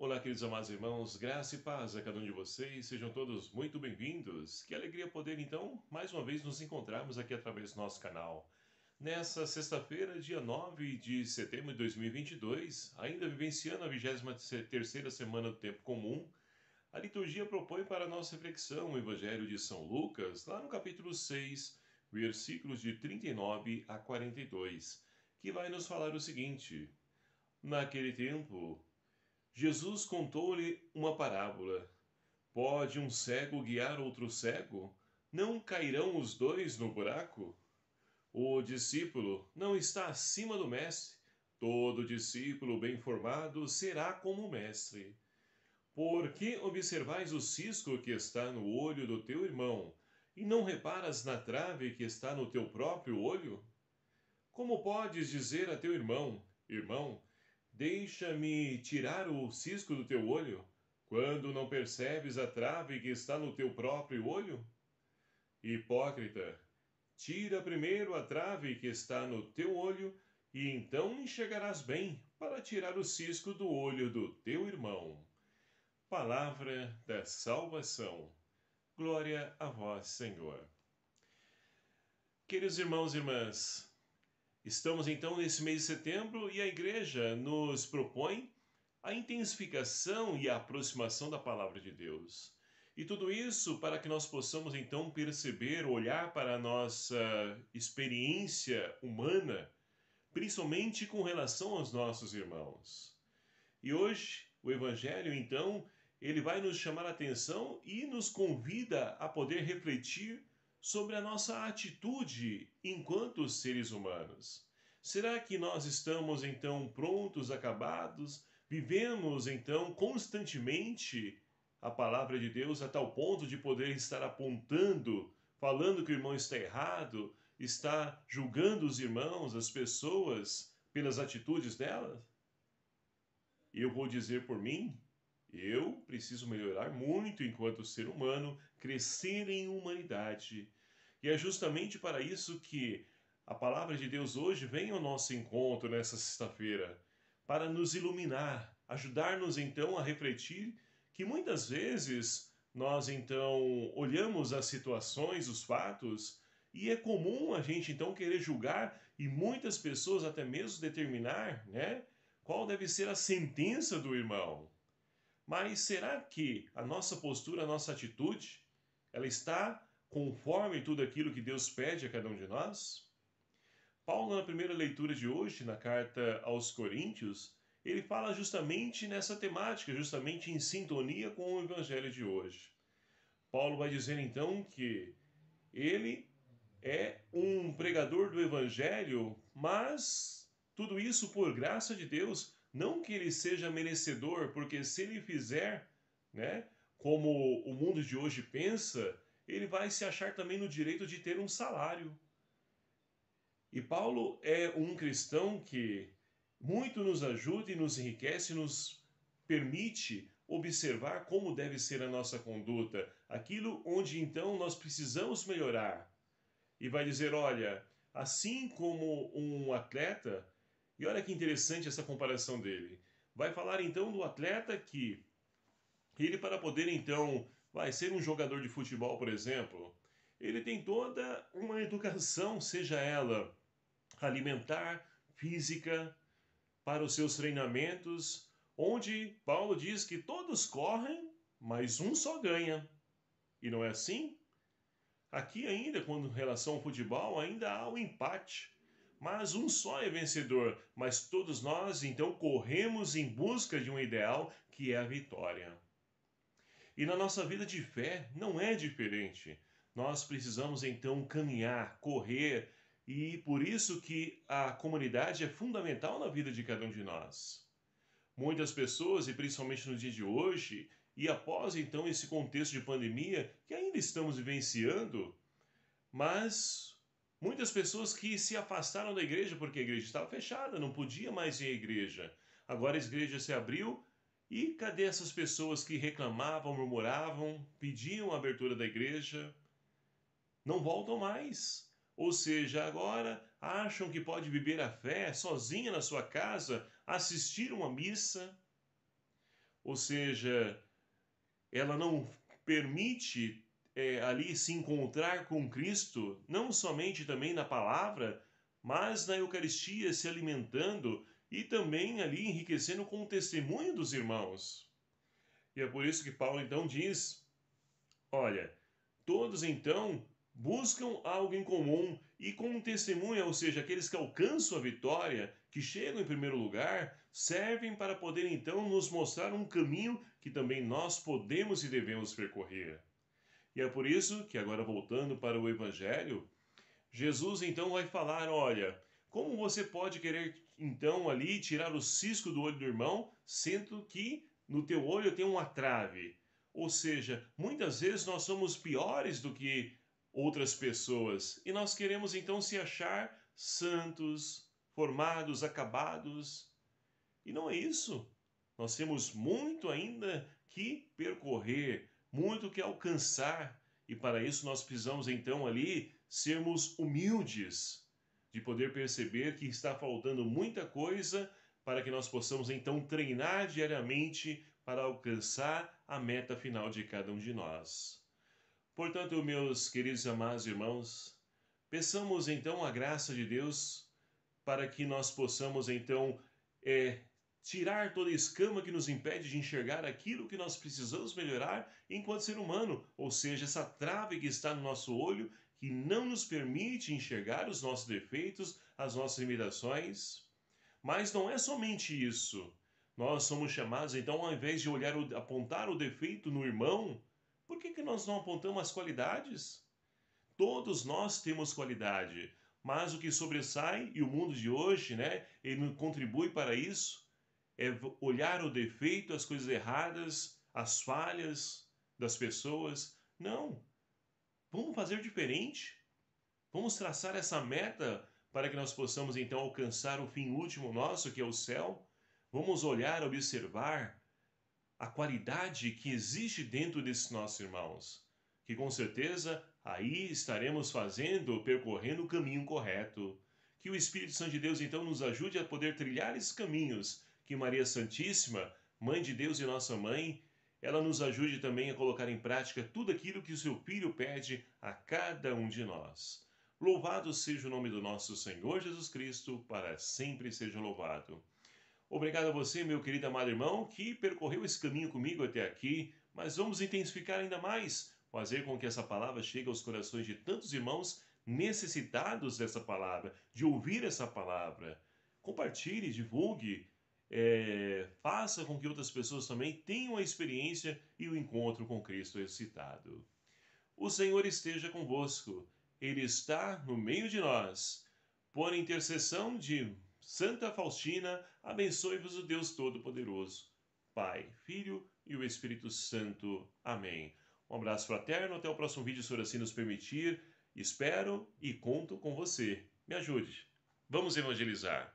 Olá, queridos amados irmãos, graça e paz a cada um de vocês, sejam todos muito bem-vindos. Que alegria poder, então, mais uma vez nos encontrarmos aqui através do nosso canal. Nessa sexta-feira, dia 9 de setembro de 2022, ainda vivenciando a 23ª semana do Tempo Comum, a liturgia propõe para a nossa reflexão o Evangelho de São Lucas, lá no capítulo 6, versículos de 39 a 42, que vai nos falar o seguinte: Naquele tempo, Jesus contou-lhe uma parábola. Pode um cego guiar outro cego? Não cairão os dois no buraco? O discípulo não está acima do mestre. Todo discípulo bem formado será como o mestre. Por que observais o cisco que está no olho do teu irmão, e não reparas na trave que está no teu próprio olho? Como podes dizer a teu irmão: Irmão, deixa-me tirar o cisco do teu olho, quando não percebes a trave que está no teu próprio olho? Hipócrita, tira primeiro a trave que está no teu olho, e então enxergarás bem para tirar o cisco do olho do teu irmão. Palavra da salvação. Glória a vós, Senhor. Queridos irmãos e irmãs, estamos então nesse mês de setembro e a Igreja nos propõe a intensificação e a aproximação da palavra de Deus. E tudo isso para que nós possamos então perceber, olhar para a nossa experiência humana, principalmente com relação aos nossos irmãos. E hoje, o Evangelho, então, ele vai nos chamar a atenção e nos convida a poder refletir sobre a nossa atitude enquanto seres humanos. Será que nós estamos, então, prontos, acabados? Vivemos, então, constantemente a palavra de Deus a tal ponto de poder estar apontando, falando que o irmão está errado, está julgando os irmãos, as pessoas, pelas atitudes delas? Eu vou dizer por mim, eu preciso melhorar muito enquanto ser humano, crescer em humanidade. E é justamente para isso que a palavra de Deus hoje vem ao nosso encontro nessa sexta-feira, para nos iluminar, ajudar-nos então a refletir que muitas vezes nós então olhamos as situações, os fatos, e é comum a gente então querer julgar e muitas pessoas até mesmo determinar, né, qual deve ser a sentença do irmão. Mas será que a nossa postura, a nossa atitude, ela está conforme tudo aquilo que Deus pede a cada um de nós? Paulo, na primeira leitura de hoje, na carta aos Coríntios, ele fala justamente nessa temática, justamente em sintonia com o evangelho de hoje. Paulo vai dizer então que ele é um pregador do evangelho, mas tudo isso por graça de Deus, não que ele seja merecedor, porque se ele fizer, né, como o mundo de hoje pensa, ele vai se achar também no direito de ter um salário. E Paulo é um cristão que muito nos ajuda e nos enriquece, nos permite observar como deve ser a nossa conduta, aquilo onde então nós precisamos melhorar. E vai dizer: olha, assim como um atleta, e olha que interessante essa comparação dele. Vai falar então do atleta que ele, para poder então, vai ser um jogador de futebol, por exemplo, ele tem toda uma educação, seja ela alimentar, física, para os seus treinamentos, onde Paulo diz que todos correm, mas um só ganha. E não é assim? Aqui ainda, quando em relação ao futebol, ainda há o empate. Mas um só é vencedor, mas todos nós então corremos em busca de um ideal que é a vitória. E na nossa vida de fé não é diferente. Nós precisamos então caminhar, correr, e por isso que a comunidade é fundamental na vida de cada um de nós. Muitas pessoas, e principalmente no dia de hoje, e após então esse contexto de pandemia que ainda estamos vivenciando, mas muitas pessoas que se afastaram da igreja porque a igreja estava fechada, não podia mais ir à igreja. Agora a igreja se abriu e cadê essas pessoas que reclamavam, murmuravam, pediam a abertura da igreja? Não voltam mais. Ou seja, agora acham que pode viver a fé sozinha na sua casa, assistir uma missa. ou seja, ela não permite ali se encontrar com Cristo, não somente também na palavra, mas na Eucaristia, se alimentando e também ali enriquecendo com o testemunho dos irmãos. E é por isso que Paulo então diz: olha, todos então buscam algo em comum e com testemunha, ou seja, aqueles que alcançam a vitória, que chegam em primeiro lugar, servem para poder então nos mostrar um caminho que também nós podemos e devemos percorrer. E é por isso que agora voltando para o Evangelho, Jesus então vai falar, olha, como você pode querer então ali tirar o cisco do olho do irmão, sendo que no teu olho tem uma trave? Ou seja, muitas vezes nós somos piores do que outras pessoas e nós queremos então se achar santos, formados, acabados. E não é isso. Nós temos muito ainda que percorrer, muito que alcançar, e para isso nós precisamos então ali sermos humildes, de poder perceber que está faltando muita coisa para que nós possamos então treinar diariamente para alcançar a meta final de cada um de nós. Portanto, meus queridos e amados irmãos, peçamos então a graça de Deus para que nós possamos então é, tirar toda a escama que nos impede de enxergar aquilo que nós precisamos melhorar enquanto ser humano, ou seja, essa trave que está no nosso olho que não nos permite enxergar os nossos defeitos, as nossas limitações. Mas não é somente isso. Nós somos chamados, então, ao invés de olhar, apontar o defeito no irmão, por que nós não apontamos as qualidades? Todos nós temos qualidade, mas o que sobressai, e o mundo de hoje, né, ele contribui para isso, é olhar o defeito, as coisas erradas, as falhas das pessoas. Não, vamos fazer diferente. Vamos traçar essa meta para que nós possamos então alcançar o fim último nosso, que é o céu. Vamos olhar, observar a qualidade que existe dentro desses nossos irmãos, que com certeza aí estaremos fazendo, percorrendo o caminho correto. Que o Espírito Santo de Deus então nos ajude a poder trilhar esses caminhos, que Maria Santíssima, Mãe de Deus e nossa Mãe, ela nos ajude também a colocar em prática tudo aquilo que o seu Filho pede a cada um de nós. Louvado seja o nome do nosso Senhor Jesus Cristo, para sempre seja louvado. Obrigado a você, meu querido amado irmão, que percorreu esse caminho comigo até aqui, mas vamos intensificar ainda mais, fazer com que essa palavra chegue aos corações de tantos irmãos necessitados dessa palavra, de ouvir essa palavra. Compartilhe, divulgue, faça com que outras pessoas também tenham a experiência e o encontro com Cristo ressuscitado. O Senhor esteja convosco, Ele está no meio de nós. Por intercessão de Santa Faustina, abençoe-vos o Deus Todo-Poderoso, Pai, Filho e o Espírito Santo. Amém. Um abraço fraterno, até o próximo vídeo, se assim nos permitir. Espero e conto com você. Me ajude. Vamos evangelizar.